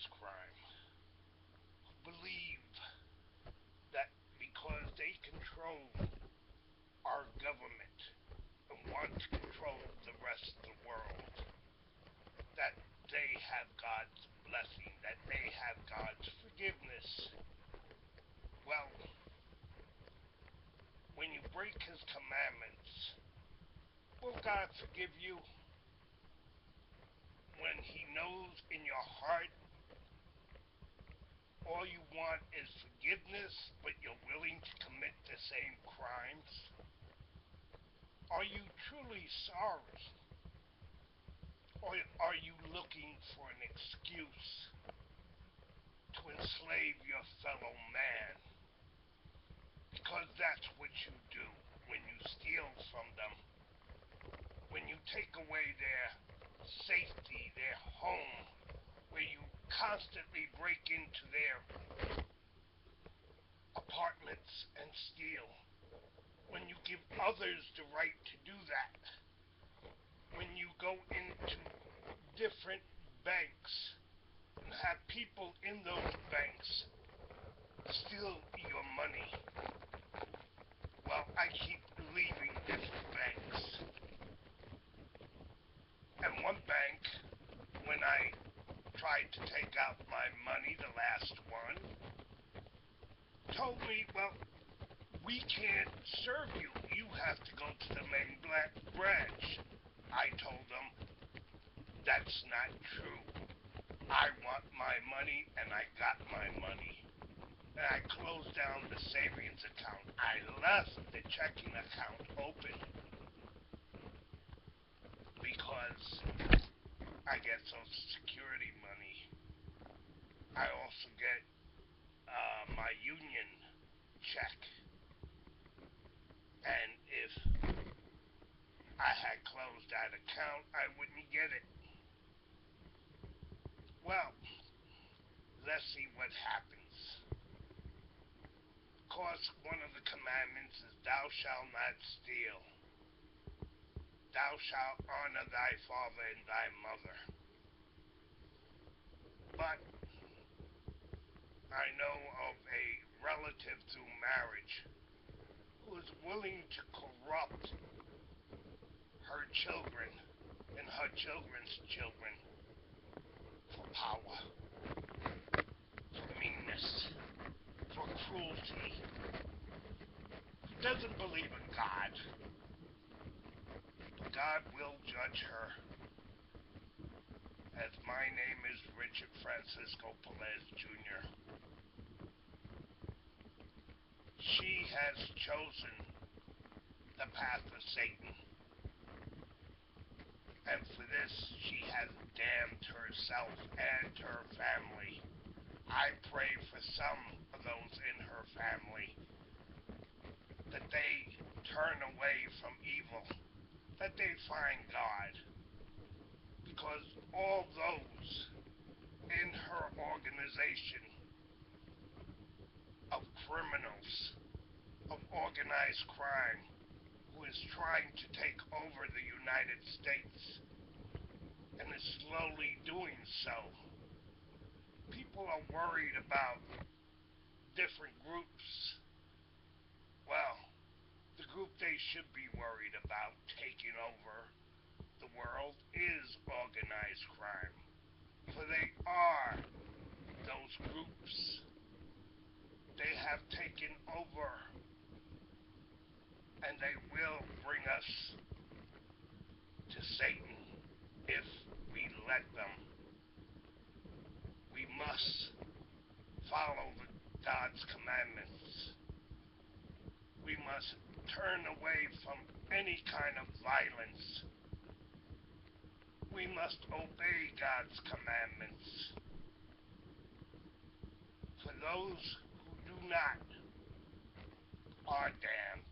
organized crime who believe that because they control our government and want to control the rest of the world, that they have God's blessing, that they have God's forgiveness. Well, when you break his commandments, will God forgive you when he knows in your heart all you want is forgiveness, but you're willing to commit the same crimes? Are you truly sorry? Or are you looking for an excuse to enslave your fellow man? Because that's what you do when you steal from them. When you take away their safety, their home, where you constantly break into their apartments and steal. When you give others the right to do that. When you go into different banks and have people in those banks steal your money. Well, I keep leaving different banks. And one bank, when I tried to take out my money, the last one, told me, well, we can't serve you. You have to go to the main branch. I told them, that's not true. I want my money, and I got my money. And I closed down the savings account. I left the checking account open because I get Social Security money. I also get my union check. And if I had closed that account, I wouldn't get it. Well, let's see what happens. Of course, one of the commandments is thou shalt not steal. Thou shalt honor thy father and thy mother. But I know of a relative through marriage who is willing to corrupt her children and her children's children for power, for meanness, for cruelty. She doesn't believe in God. But God will judge her. As my name is Richard Francisco Pelez Jr. She has chosen the path of Satan. And for this, she has damned herself and her family. I pray for some of those in her family that they turn away from evil, that they find God. Because all those in her organization of criminals, of organized crime, who is trying to take over the United States and is slowly doing so. People are worried about different groups. Well, the group they should be worried about taking over the world is organized crime. For they are those groups. They have taken over, and they will bring us to Satan if we let them. We must follow God's commandments. We must turn away from any kind of violence. We must obey God's commandments. For those who do not are damned.